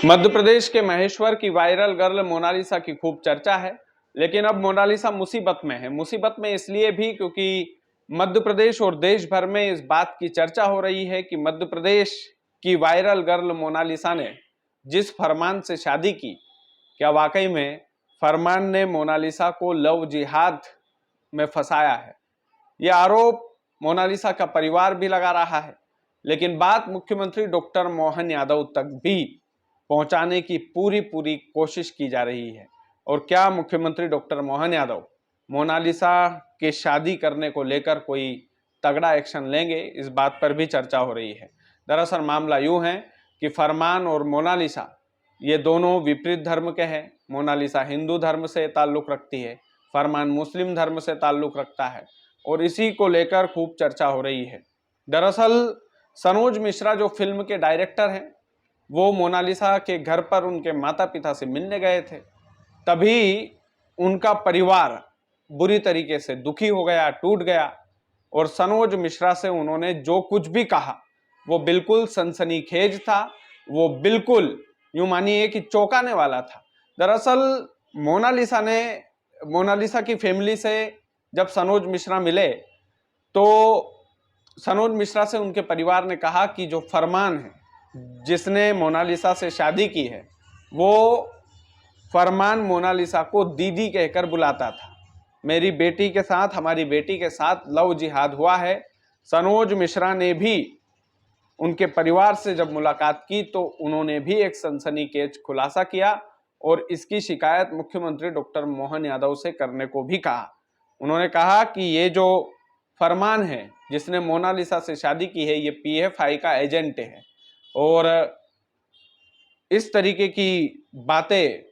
मध्य प्रदेश के महेश्वर की viral girl Mona Lisa की खूब चर्चा है, लेकिन अब मोनालिसा मुसीबत में है। मुसीबत में इसलिए भी क्योंकि मध्य प्रदेश और देश भर में इस बात की चर्चा हो रही है कि मध्य प्रदेश की वायरल गर्ल मोनालिसा ने जिस फरमान से शादी की, क्या वाकई में फरमान ने मोनालिसा को लव जिहाद में फंसाया है। यह आरोप मोनालिसा का परिवार भी लगा रहा है, लेकिन बात मुख्यमंत्री डॉक्टर मोहन यादव तक भी पहुंचाने की पूरी कोशिश की जा रही है। और क्या मुख्यमंत्री डॉक्टर मोहन यादव मोनालिसा के शादी करने को लेकर कोई तगड़ा एक्शन लेंगे, इस बात पर भी चर्चा हो रही है। दरअसल मामला यूं है कि फरमान और मोनालिसा ये दोनों विपरीत धर्म के हैं। मोनालिसा हिंदू धर्म से ताल्लुक रखती है, फरमान मुस्लिम धर्म से ताल्लुक रखता है, और इसी को लेकर खूब चर्चा हो रही है। दरअसल सनोज मिश्रा जो फिल्म के डायरेक्टर हैं, वो मोनालिसा के घर पर उनके माता पिता से मिलने गए थे। तभी उनका परिवार बुरी तरीके से दुखी हो गया, टूट गया, और सनोज मिश्रा से उन्होंने जो कुछ भी कहा वो बिल्कुल सनसनीखेज था, वो बिल्कुल यूं मानिए कि चौंकाने वाला था। दरअसल मोनालिसा की फैमिली से जब सनोज मिश्रा मिले तो सनोज मिश्रा से उनके परिवार ने कहा कि जो फरमान है जिसने मोनालिसा से शादी की है, वो फरमान मोनालिसा को दीदी कहकर बुलाता था। मेरी बेटी के साथ, हमारी बेटी के साथ लव जिहाद हुआ है। सनोज मिश्रा ने भी उनके परिवार से जब मुलाकात की तो उन्होंने भी एक सनसनीखेज खुलासा किया और इसकी शिकायत मुख्यमंत्री डॉक्टर मोहन यादव से करने को भी कहा। उन्होंने कहा कि ये जो फरमान है जिसने मोनालिसा से शादी की है, ये पीएफआई का एजेंट है, और इस तरीके की बातें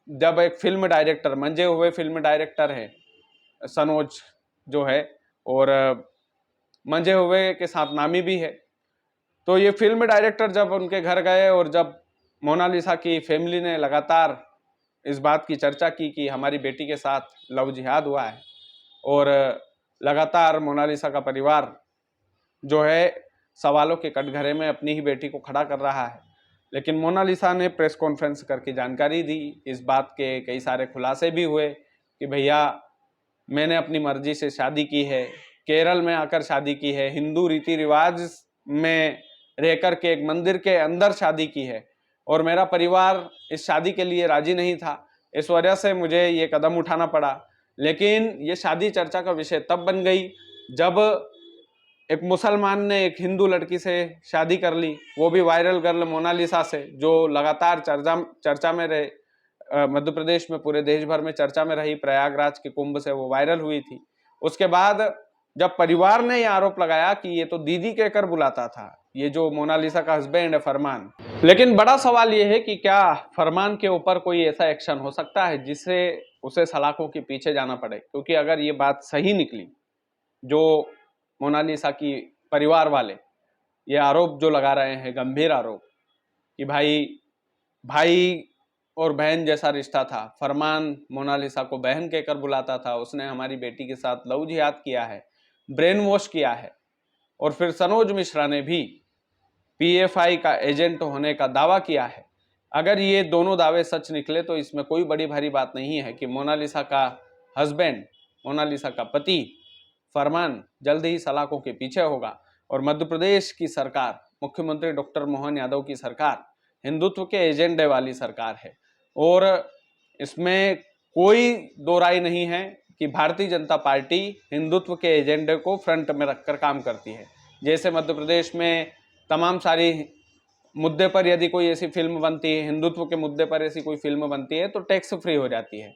जब एक फिल्म डायरेक्टर, मंजे हुए फिल्म डायरेक्टर है सनोज जो है, और मंजे हुए के साथ नामी भी है, तो ये फिल्म डायरेक्टर जब उनके घर गए और जब मोनालिसा की फैमिली ने लगातार इस बात की चर्चा की कि हमारी बेटी के साथ लव जिहाद हुआ है, और लगातार मोनालिसा का परिवार जो है सवालों के कटघरे में अपनी ही बेटी को खड़ा कर रहा है, लेकिन मोनालिसा ने प्रेस कॉन्फ्रेंस करके जानकारी दी। इस बात के कई सारे खुलासे भी हुए कि भैया मैंने अपनी मर्जी से शादी की है, केरल में आकर शादी की है, हिंदू रीति रिवाज में रहकर के एक मंदिर के अंदर शादी की है, और मेरा परिवार इस शादी के लिए राजी नहीं था, इस वजह से मुझे ये कदम उठाना पड़ा। लेकिन ये शादी चर्चा का विषय तब बन गई जब एक मुसलमान ने एक हिंदू लड़की से शादी कर ली, वो भी वायरल गर्ल मोनालिसा से, जो लगातार चर्चा में रहे। मध्य प्रदेश में, पूरे देश भर में चर्चा में रही। प्रयागराज के कुंभ से वो वायरल हुई थी। उसके बाद जब परिवार ने यह आरोप लगाया कि ये तो दीदी कहकर बुलाता था, ये जो मोनालिसा का हस्बैंड है फरमान। लेकिन बड़ा सवाल ये है कि क्या फरमान के ऊपर कोई ऐसा एक्शन हो सकता है जिससे उसे सलाखों के पीछे जाना पड़े? क्योंकि अगर ये बात सही निकली, जो मोनालिसा की परिवार वाले ये आरोप जो लगा रहे हैं, गंभीर आरोप, कि भाई और बहन जैसा रिश्ता था, फरमान मोनालिसा को बहन कहकर बुलाता था, उसने हमारी बेटी के साथ लव जिहाद किया है, ब्रेन वॉश किया है, और फिर सनोज मिश्रा ने भी पीएफआई का एजेंट होने का दावा किया है। अगर ये दोनों दावे सच निकले तो इसमें कोई बड़ी भारी बात नहीं है कि मोनालिसा का हस्बैंड, मोनालिसा का पति फरमान जल्द ही सलाखों के पीछे होगा, और मध्य प्रदेश की सरकार, मुख्यमंत्री डॉक्टर मोहन यादव की सरकार हिंदुत्व के एजेंडे वाली सरकार है, और इसमें कोई दो राय नहीं है कि भारतीय जनता पार्टी हिंदुत्व के एजेंडे को फ्रंट में रखकर काम करती है। जैसे मध्य प्रदेश में तमाम सारी मुद्दे पर यदि कोई ऐसी फिल्म बनती है, हिंदुत्व के मुद्दे पर ऐसी कोई फिल्म बनती है, तो टैक्स फ्री हो जाती है।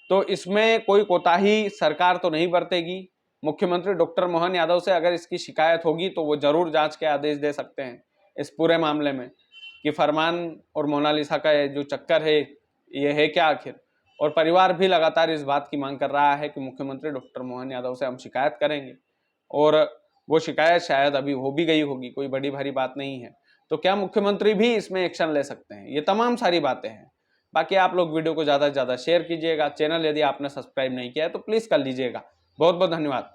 तो इसमें कोई कोताही सरकार तो नहीं बरतेगी। मुख्यमंत्री डॉक्टर मोहन यादव से अगर इसकी शिकायत होगी तो वो जरूर जांच के आदेश दे सकते हैं इस पूरे मामले में कि फरमान और मोनालिसा का जो चक्कर है ये है क्या आखिर। और परिवार भी लगातार इस बात की मांग कर रहा है कि मुख्यमंत्री डॉक्टर मोहन यादव से हम शिकायत करेंगे, और वो शिकायत शायद अभी हो भी गई होगी, कोई बड़ी भारी बात नहीं है। तो क्या मुख्यमंत्री भी इसमें एक्शन ले सकते हैं? ये तमाम सारी बातें हैं। बाकी आप लोग वीडियो को ज़्यादा से ज़्यादा शेयर कीजिएगा। चैनल यदि आपने सब्सक्राइब नहीं किया है तो प्लीज़ कर लीजिएगा। बहुत बहुत धन्यवाद।